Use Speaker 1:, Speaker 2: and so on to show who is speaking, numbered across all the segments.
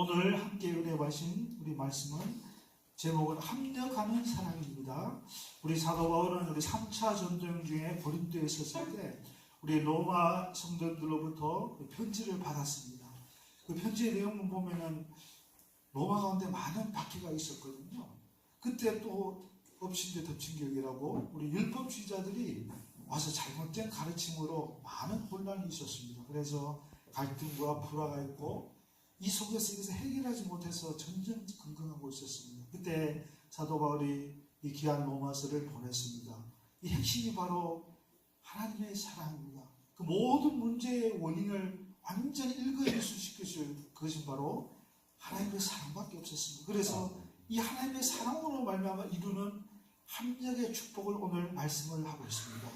Speaker 1: 오늘 함께 은혜하신 우리 말씀은 제목은 합력하는 사랑입니다. 우리 사도 바울은 우리 3차 전도행 중에 고린도에 있었을 때 우리 로마 성도들로부터 편지를 받았습니다. 그 편지의 내용을 보면은 로마 가운데 많은 박해가 있었거든요. 그때 또 엎친 데 덮친 격이라고 우리 율법주의자들이 와서 잘못된 가르침으로 많은 혼란이 있었습니다. 그래서 갈등과 불화가 있고 이 속에서 이것을 해결하지 못해서 전전긍긍하고 있었습니다. 그때 사도 바울이 이 귀한 로마서를 보냈습니다. 이 핵심이 바로 하나님의 사랑입니다. 그 모든 문제의 원인을 완전히 일거일수시킬 그것이 바로 하나님의 사랑밖에 없었습니다. 그래서 이 하나님의 사랑으로 말미암아 이루는 합력의 축복을 오늘 말씀을 하고 있습니다.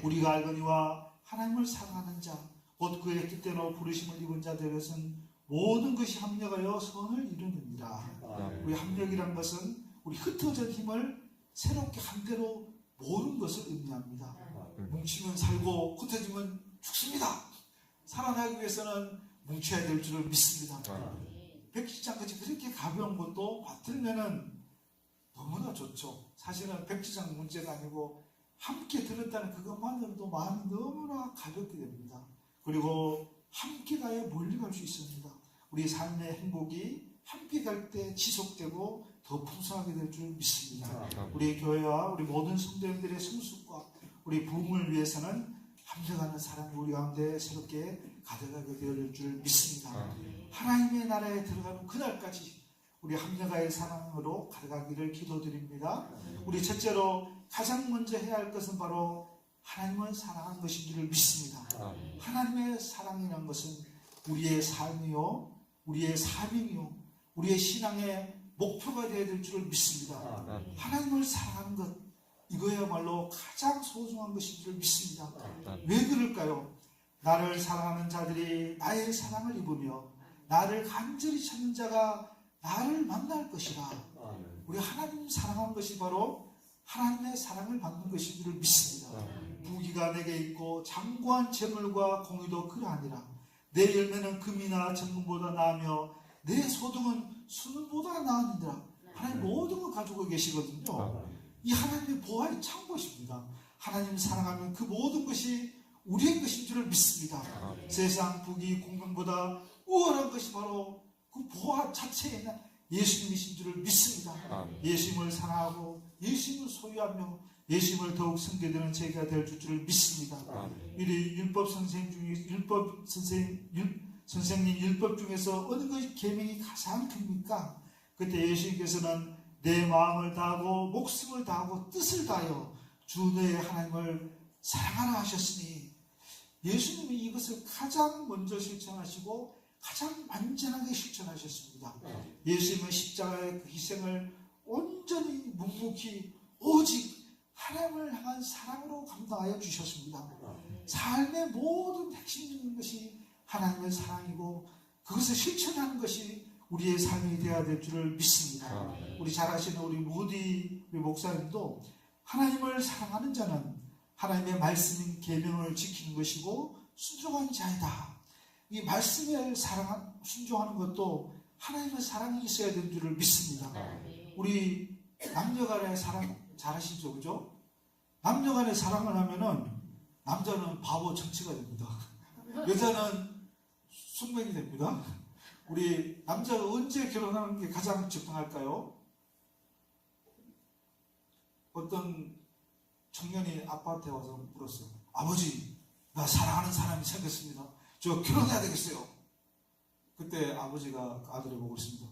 Speaker 1: 우리가 알거니와 하나님을 사랑하는 자, 곧 그의 뜻대로 부르심을 입은 자들에게는 모든 것이 합력하여 선을 이루느니라. 우리 합력이란 것은 우리 흩어진 힘을 새롭게 한대로 모으는 것을 의미합니다. 뭉치면 살고 흩어지면 죽습니다. 살아나기 위해서는 뭉쳐야 될 줄을 믿습니다. 백지장같이 그렇게 가벼운 것도 받들면은 너무나 좋죠. 사실은 백지장 문제가 아니고 함께 들었다는 그것만으로도 마음이 너무나 가볍게 됩니다. 그리고 함께 가야 멀리 갈 수 있습니다. 우리 삶의 행복이 함께 갈 때 지속되고 더 풍성하게 될 줄 믿습니다. 우리 교회와 우리 모든 성도님들의 성숙과 우리 부흥을 위해서는 합력하는 사람이 우리 가운데 새롭게 가득하게 되어질 줄 믿습니다. 하나님의 나라에 들어가는 그날까지 우리 합력의 사랑으로 가득하기를 기도드립니다. 우리 첫째로 가장 먼저 해야 할 것은 바로 하나님을 사랑하는 것인 줄을 믿습니다. 하나님의 사랑이라는 것은 우리의 삶이요, 우리의 사명이요, 우리의 신앙의 목표가 되어야 될 줄을 믿습니다. 하나님을 사랑하는 것, 이거야말로 가장 소중한 것인 줄 믿습니다. 왜 그럴까요? 나를 사랑하는 자들이 나의 사랑을 입으며 나를 간절히 찾는 자가 나를 만날 것이라. 우리 하나님 사랑하는 것이 바로 하나님의 사랑을 받는 것인 줄 믿습니다. 부귀가 내게 있고 장구한 재물과 공의도 그러하니라. 내 열매는 금이나 정금보다 나으며 내 소득은 수능보다 나으니라. 하나님 모든 걸 가지고 계시거든요. 이 하나님의 보화의 창고십니다. 하나님 사랑하면 그 모든 것이 우리의 것인 줄을 믿습니다. 세상 부귀 공명보다 우월한 것이 바로 그 보화 자체에 있는 예수님이신 줄을 믿습니다. 예수님을 사랑하고 예수님을 소유하며 예수님을 더욱 섬기는 제가 될 줄을 믿습니다. 우리 율법 선생님 율법 중에서 어느 것이 계명이 가장 큽니까? 그때 예수님께서는 내 마음을 다하고 목숨을 다하고 뜻을 다하여 주 너의 하나님을 사랑하라 하셨으니 예수님이 이것을 가장 먼저 실천하시고 가장 완전하게 실천하셨습니다. 예수님은 십자가의 그 희생을 온전히 묵묵히 오직 하나님을 향한 사랑으로 감당하여 주셨습니다. 삶의 모든 핵심적인 것이 하나님의 사랑이고 그것을 실천하는 것이 우리의 삶이 되어야 될 줄을 믿습니다. 우리 잘 아시는 우리 무디 목사님도 하나님을 사랑하는 자는 하나님의 말씀인 계명을 지키는 것이고 순종한 자이다. 이 말씀에 순종하는 것도 하나님의 사랑이 있어야 되는 줄을 믿습니다. 우리 남녀간의 사랑 잘 아시죠? 그죠? 남녀간의 사랑을 하면은 남자는 바보 정치가 됩니다. 여자는 숙명이 됩니다. 우리 남자가 언제 결혼하는 게 가장 적당할까요? 어떤 청년이 아빠한테 와서 물었어요. 아버지, 나 사랑하는 사람이 생겼습니다. 저 결혼해야 되겠어요. 그때 아버지가 아들을 보고 있습니다.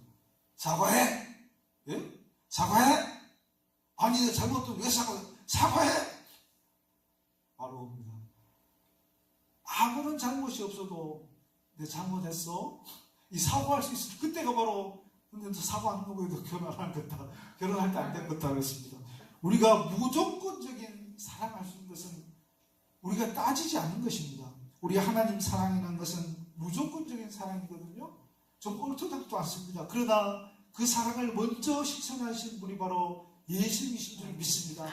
Speaker 1: 사과해! 예? 사과해! 아니, 내 잘못도 왜 사과해? 사과해! 바로 옵니다. 아무런 잘못이 없어도 내 잘못했어? 이 사과할 수 있을 그때가 바로 근데 사과하는 거고도 결혼할 때다. 결혼할 때 안 된 것다 그랬습니다. 우리가 무조건적인 사랑할 수 있는 것은 우리가 따지지 않는 것입니다. 우리 하나님 사랑이라는 것은 무조건적인 사랑이거든요. 좀 옳도답도 않습니다. 그러나 그 사랑을 먼저 실천하신 분이 바로 예수님이신 줄 믿습니다.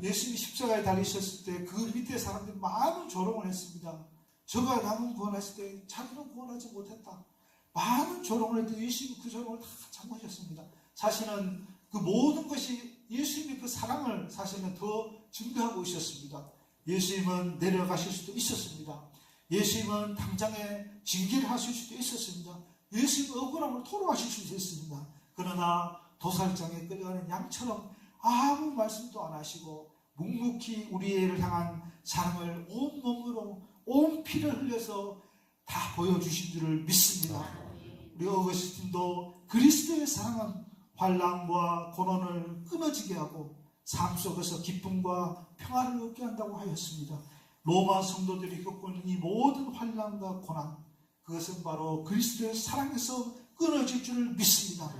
Speaker 1: 예수님이 십자가에 달리셨을 때 그 밑에 사람들이 많은 조롱을 했습니다. 저가 남은 구원하실 때 자기는 구원하지 못했다. 많은 조롱을 했는데 예수님이 그 조롱을 다 참으셨습니다. 사실은 그 모든 것이 예수님의 그 사랑을 사실은 더 증거하고 있었습니다. 예수님은 내려가실 수도 있었습니다. 예수님은 당장에 징계를 하실 수도 있었습니다. 예수님은 억울함을 토로하실 수도 있었습니다. 그러나 도살장에 끌려가는 양처럼 아무 말씀도 안 하시고 묵묵히 우리를 향한 사랑을 온 몸으로 온 피를 흘려서 다 보여주신 줄을 믿습니다. 우리 어거스틴도 그리스도의 사랑은 환난과 고난을 끊어지게 하고 삶 속에서 기쁨과 평화를 얻게 한다고 하였습니다. 로마 성도들이 겪고 있는 이 모든 환난과 고난, 그것은 바로 그리스도의 사랑에서 끊어질 줄을 믿습니다.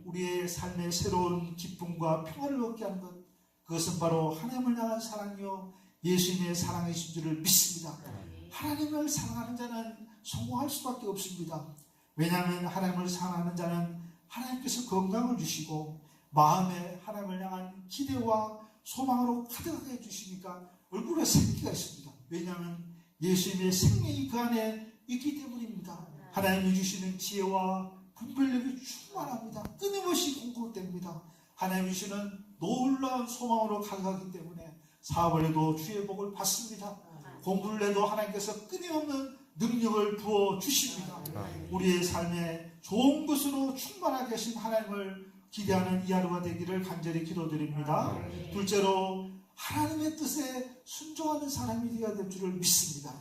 Speaker 1: 우리의 삶의 새로운 기쁨과 평화를 얻게 하는 것, 그것은 바로 하나님을 향한 사랑이요 예수님의 사랑이신 줄을 믿습니다. 하나님을 사랑하는 자는 성공할 수밖에 없습니다. 왜냐하면 하나님을 사랑하는 자는 하나님께서 건강을 주시고 마음에 하나님을 향한 기대와 소망으로 가득하게 해주시니까 얼굴에 생기가 있습니다. 왜냐하면 예수님의 생명이 그 안에 있기 때문입니다. 하나님이 주시는 지혜와 분별력이 충만합니다. 끊임없이 공급됩니다. 하나님이 주시는 놀라운 소망으로 가득하기 때문에 사업을 해도 주의 복을 받습니다. 공부를 해도 하나님께서 끊임없는 능력을 부어주십니다. 우리의 삶에 좋은 것으로 충만하게 하신 하나님을 기대하는 이 하루가 되기를 간절히 기도드립니다. 둘째로 하나님의 뜻에 순종하는 사람이 되어야 될 줄을 믿습니다.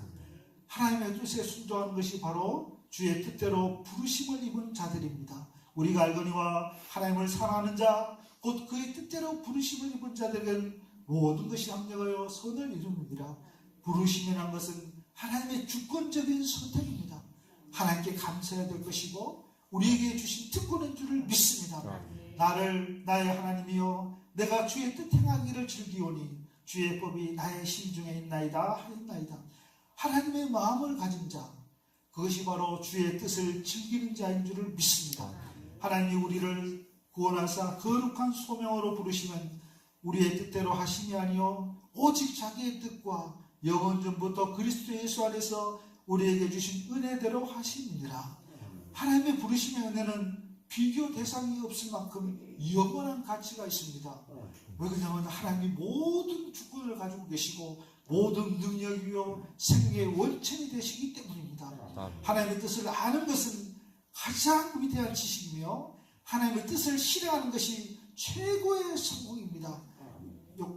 Speaker 1: 하나님의 뜻에 순종하는 것이 바로 주의 뜻대로 부르심을 입은 자들입니다. 우리가 알거니와 하나님을 사랑하는 자, 곧 그의 뜻대로 부르심을 입은 자들에게는 모든 것이 합력하여 선을 이룹니다. 부르심이라는 것은 하나님의 주권적인 선택입니다. 하나님께 감사해야 될 것이고 우리에게 주신 특권인 줄을 믿습니다. 나의 하나님이여 내가 주의 뜻 행하기를 즐기오니 주의 법이 나의 심중에 있나이다 하였나이다. 하나님의 마음을 가진 자, 그것이 바로 주의 뜻을 즐기는 자인 줄을 믿습니다. 하나님이 우리를 구원하사 거룩한 소명으로 부르시면 우리의 뜻대로 하심이 아니요 오직 자기의 뜻과 영원전부터 그리스도 예수 안에서 우리에게 주신 은혜대로 하심이니라. 하나님의 부르심의 은혜는 비교 대상이 없을 만큼 영원한 가치가 있습니다. 왜 그러냐면 하나님이 모든 주권을 가지고 계시고 모든 능력이요 생명의 원천이 되시기 때문입니다. 하나님의 뜻을 아는 것은 가장 위대한 지식이며 하나님의 뜻을 실행하는 것이 최고의 성공입니다.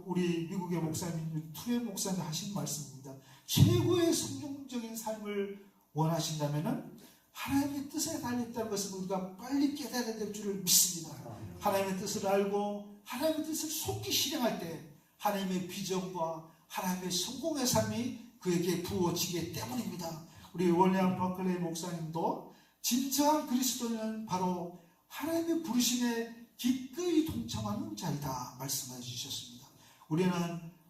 Speaker 1: 우리 미국의 목사님, 투의 목사님 하신 말씀입니다. 최고의 성공적인 삶을 원하신다면 하나님의 뜻에 달려있다는 것을 우리가 빨리 깨달아야 될 줄을 믿습니다. 하나님의 뜻을 알고 하나님의 뜻을 속히 실행할 때 하나님의 비전과 하나님의 성공의 삶이 그에게 부어지기 때문입니다. 우리 월리엄 버클레이 목사님도 진정한 그리스도인은 바로 하나님의 부르심에 기꺼이 동참하는 자이다 말씀해 주셨습니다. 우리는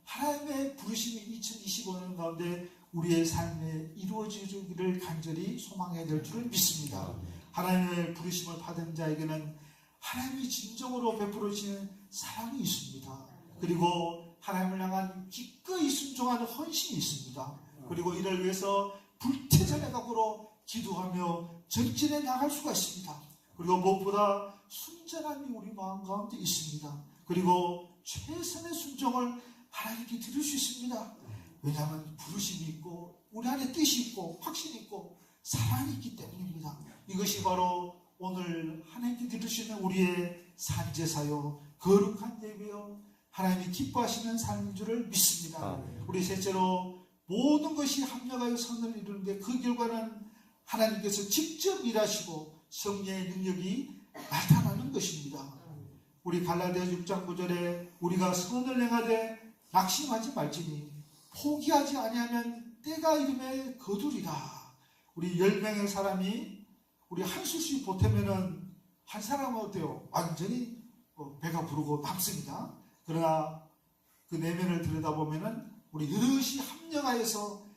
Speaker 1: 하나님의 부르심이 2025년 가운데 우리의 삶에 이루어지기를 간절히 소망해야 될 줄을 믿습니다. 하나님의 부르심을 받은 자에게는 하나님이 진정으로 베풀어 주시는 사랑이 있습니다. 그리고 하나님을 향한 기꺼이 순종하는 헌신이 있습니다. 그리고 이를 위해서 불태전의 각오로 기도하며 전진해 나갈 수가 있습니다. 그리고 무엇보다 순전함이 우리 마음 가운데 있습니다. 그리고 최선의 순종을 하나님께 드릴 수 있습니다. 왜냐하면 부르심이 있고 우리 안에 뜻이 있고 확신이 있고 사랑이 있기 때문입니다. 이것이 바로 오늘 하나님께 드릴 수 있는 우리의 산제사요 거룩한 예배요 하나님이 기뻐하시는 삶인 줄을 믿습니다. 우리 셋째로 모든 것이 합력하여 선을 이루는데 그 결과는 하나님께서 직접 일하시고 성령의 능력이 나타나는 것입니다. 우리 갈라디아 6장 9절에 우리가 선을 행하되 낙심하지 말지니 포기하지 아니하면 때가 이름에 거두리라. 우리 10명의 사람이 우리 한 술씩 보태면은 한 사람은 어때요? 완전히 배가 부르고 남습니다. 그러나 그 내면을 들여다보면은 우리 여럿이 합력하여서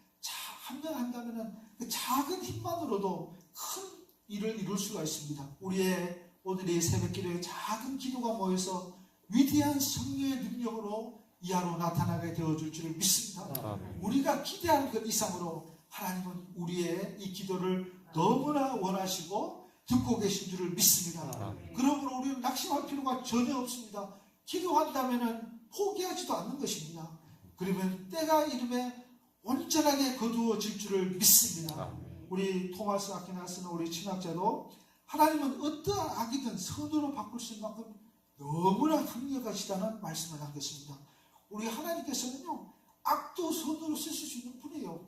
Speaker 1: 합력한다면은 그 작은 힘만으로도 큰 일을 이룰 수가 있습니다. 우리의 오늘의 새벽기도에 작은 기도가 모여서 위대한 성령의 능력으로 이 하루 나타나게 되어줄 줄을 믿습니다. 우리가 기대하는 것 이상으로 하나님은 우리의 이 기도를 너무나 원하시고 듣고 계신 줄을 믿습니다. 그러므로 우리는 낙심할 필요가 전혀 없습니다. 기도한다면 포기하지도 않는 것입니다. 그러면 때가 이름에 온전하게 거두어질 줄을 믿습니다. 우리 토마스 아퀴나스는 우리 신학자도 하나님은 어떠한 악이든 선으로 바꿀 수 있는 만큼 너무나 강력하시다는 말씀을 남겼습니다. 우리 하나님께서는요, 악도 선으로 쓰실 수 있는 분이에요.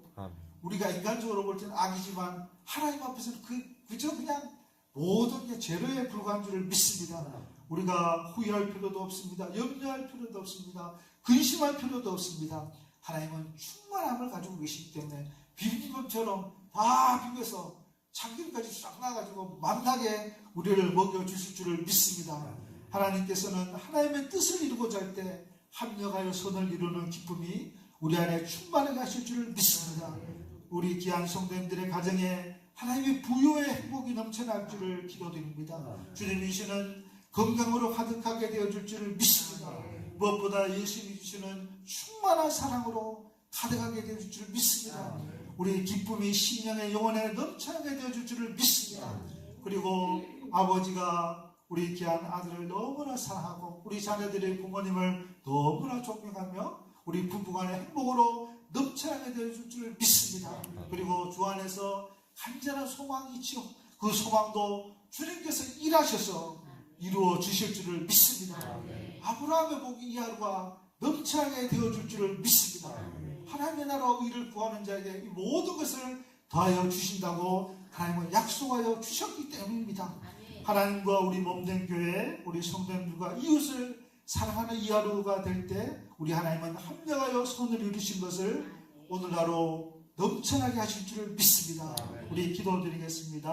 Speaker 1: 우리가 인간적으로 볼 때는 악이지만 하나님 앞에서는 그저 그냥 모든 게 죄로에 불과한 줄을 믿습니다. 우리가 후회할 필요도 없습니다. 염려할 필요도 없습니다. 근심할 필요도 없습니다. 하나님은 충만함을 가지고 계시기 때문에 비빔밥처럼 다 비벼서 참기름까지 싹 나가지고 만나게 우리를 먹여주실 줄을 믿습니다. 하나님께서는 하나님의 뜻을 이루고자 할 때 합력하여 선을 이루는 기쁨이 우리 안에 충만하게 하실 줄을 믿습니다. 우리 귀한 성도님들의 가정에 하나님의 부요의 행복이 넘쳐날 줄을 기도드립니다. 주님이 주시는 건강으로 가득하게 되어줄 줄을 믿습니다. 무엇보다 예수님이 주시는 충만한 사랑으로 가득하게 되어줄 줄을 믿습니다. 우리 기쁨이 심령의 영혼에 넘쳐나게 되어줄 줄을 믿습니다. 그리고 아버지가 우리 귀한 아들을 너무나 사랑하고 우리 자녀들의 부모님을 너무나 존경하며 우리 부부간의 행복으로 넘쳐나게 되어줄 줄을 믿습니다. 그리고 주 안에서 간절한 소망이 있지요. 그 소망도 주님께서 일하셔서 이루어 주실 줄을 믿습니다. 아브라함의 복이 이 하루가 넘쳐나게 되어줄 줄을 믿습니다. 하나님의 나라와 의를 구하는 자에게 이 모든 것을 더하여 주신다고 하나님은 약속하여 주셨기 때문입니다. 하나님과 우리 몸된 교회, 우리 성도님들과 이웃을 사랑하는 이 하루가 될 때 우리 하나님은 합력하여 선을 이루신 것을 오늘 하루 넘쳐나게 하실 줄을 믿습니다. 우리 기도드리겠습니다.